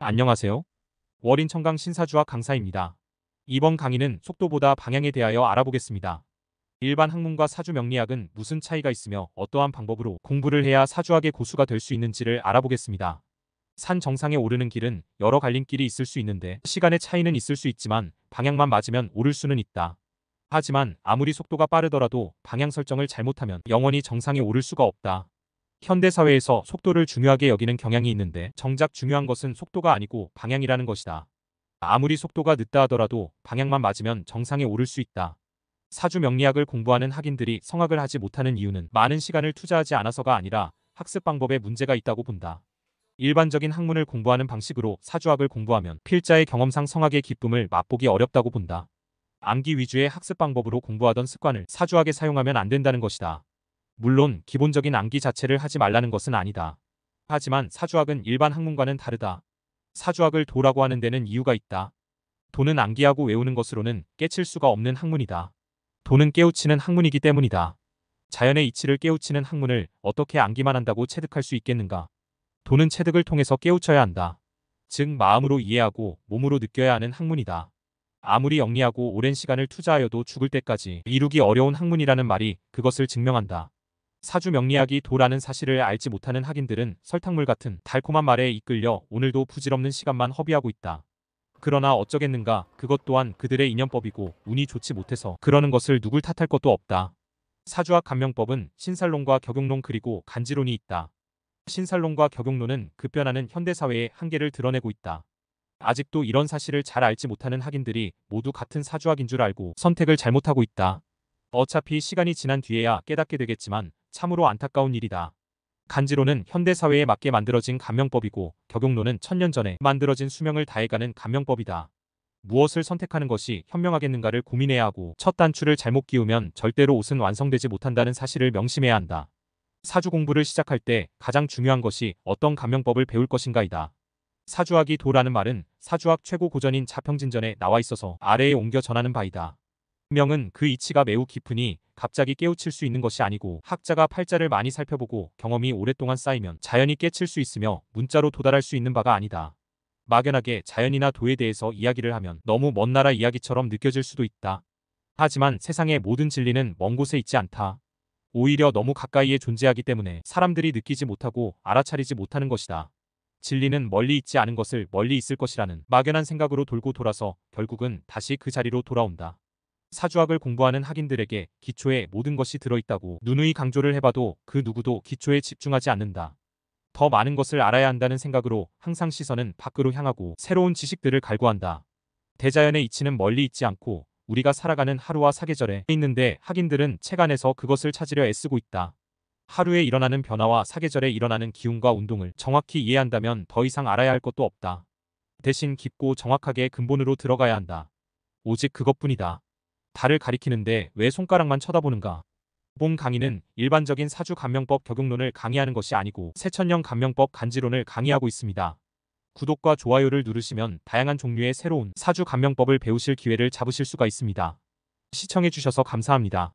안녕하세요. 월인 청강 신사주학 강사입니다. 이번 강의는 속도보다 방향에 대하여 알아보겠습니다. 일반 학문과 사주 명리학은 무슨 차이가 있으며 어떠한 방법으로 공부를 해야 사주학의 고수가 될 수 있는지를 알아보겠습니다. 산 정상에 오르는 길은 여러 갈림길이 있을 수 있는데 시간의 차이는 있을 수 있지만 방향만 맞으면 오를 수는 있다. 하지만 아무리 속도가 빠르더라도 방향 설정을 잘못하면 영원히 정상에 오를 수가 없다. 현대사회에서 속도를 중요하게 여기는 경향이 있는데 정작 중요한 것은 속도가 아니고 방향이라는 것이다. 아무리 속도가 늦다 하더라도 방향만 맞으면 정상에 오를 수 있다. 사주 명리학을 공부하는 학인들이 성학을 하지 못하는 이유는 많은 시간을 투자하지 않아서가 아니라 학습 방법에 문제가 있다고 본다. 일반적인 학문을 공부하는 방식으로 사주학을 공부하면 필자의 경험상 성학의 기쁨을 맛보기 어렵다고 본다. 암기 위주의 학습 방법으로 공부하던 습관을 사주학에 사용하면 안 된다는 것이다. 물론 기본적인 암기 자체를 하지 말라는 것은 아니다. 하지만 사주학은 일반 학문과는 다르다. 사주학을 도라고 하는 데는 이유가 있다. 도는 암기하고 외우는 것으로는 깨칠 수가 없는 학문이다. 도는 깨우치는 학문이기 때문이다. 자연의 이치를 깨우치는 학문을 어떻게 암기만 한다고 체득할 수 있겠는가? 도는 체득을 통해서 깨우쳐야 한다. 즉 마음으로 이해하고 몸으로 느껴야 하는 학문이다. 아무리 영리하고 오랜 시간을 투자하여도 죽을 때까지 이루기 어려운 학문이라는 말이 그것을 증명한다. 사주 명리학이 도라는 사실을 알지 못하는 학인들은 설탕물 같은 달콤한 말에 이끌려 오늘도 부질없는 시간만 허비하고 있다. 그러나 어쩌겠는가, 그것 또한 그들의 인연법이고 운이 좋지 못해서 그러는 것을 누굴 탓할 것도 없다. 사주학 감명법은 신살론과 격용론 그리고 간지론이 있다. 신살론과 격용론은 급변하는 현대사회의 한계를 드러내고 있다. 아직도 이런 사실을 잘 알지 못하는 학인들이 모두 같은 사주학인 줄 알고 선택을 잘못하고 있다. 어차피 시간이 지난 뒤에야 깨닫게 되겠지만 참으로 안타까운 일이다. 간지론은 현대사회에 맞게 만들어진 감명법이고 격용론은 천년 전에 만들어진 수명을 다해가는 감명법이다. 무엇을 선택하는 것이 현명하겠는가를 고민해야 하고 첫 단추를 잘못 끼우면 절대로 옷은 완성되지 못한다는 사실을 명심해야 한다. 사주 공부를 시작할 때 가장 중요한 것이 어떤 감명법을 배울 것인가이다. 사주학이 도라는 말은 사주학 최고 고전인 자평진전에 나와 있어서 아래에 옮겨 전하는 바이다. 명은 그 이치가 매우 깊으니 갑자기 깨우칠 수 있는 것이 아니고 학자가 팔자를 많이 살펴보고 경험이 오랫동안 쌓이면 자연히 깨칠 수 있으며 문자로 도달할 수 있는 바가 아니다. 막연하게 자연이나 도에 대해서 이야기를 하면 너무 먼 나라 이야기처럼 느껴질 수도 있다. 하지만 세상의 모든 진리는 먼 곳에 있지 않다. 오히려 너무 가까이에 존재하기 때문에 사람들이 느끼지 못하고 알아차리지 못하는 것이다. 진리는 멀리 있지 않은 것을 멀리 있을 것이라는 막연한 생각으로 돌고 돌아서 결국은 다시 그 자리로 돌아온다. 사주학을 공부하는 학인들에게 기초에 모든 것이 들어있다고 누누이 강조를 해봐도 그 누구도 기초에 집중하지 않는다. 더 많은 것을 알아야 한다는 생각으로 항상 시선은 밖으로 향하고 새로운 지식들을 갈구한다. 대자연의 이치는 멀리 있지 않고 우리가 살아가는 하루와 사계절에 있는데 학인들은 책 안에서 그것을 찾으려 애쓰고 있다. 하루에 일어나는 변화와 사계절에 일어나는 기운과 운동을 정확히 이해한다면 더 이상 알아야 할 것도 없다. 대신 깊고 정확하게 근본으로 들어가야 한다. 오직 그것뿐이다. 달을 가리키는데 왜 손가락만 쳐다보는가? 본 강의는 일반적인 사주 감명법 격용론을 강의하는 것이 아니고 새천년 감명법 간지론을 강의하고 있습니다. 구독과 좋아요를 누르시면 다양한 종류의 새로운 사주 감명법을 배우실 기회를 잡으실 수가 있습니다. 시청해주셔서 감사합니다.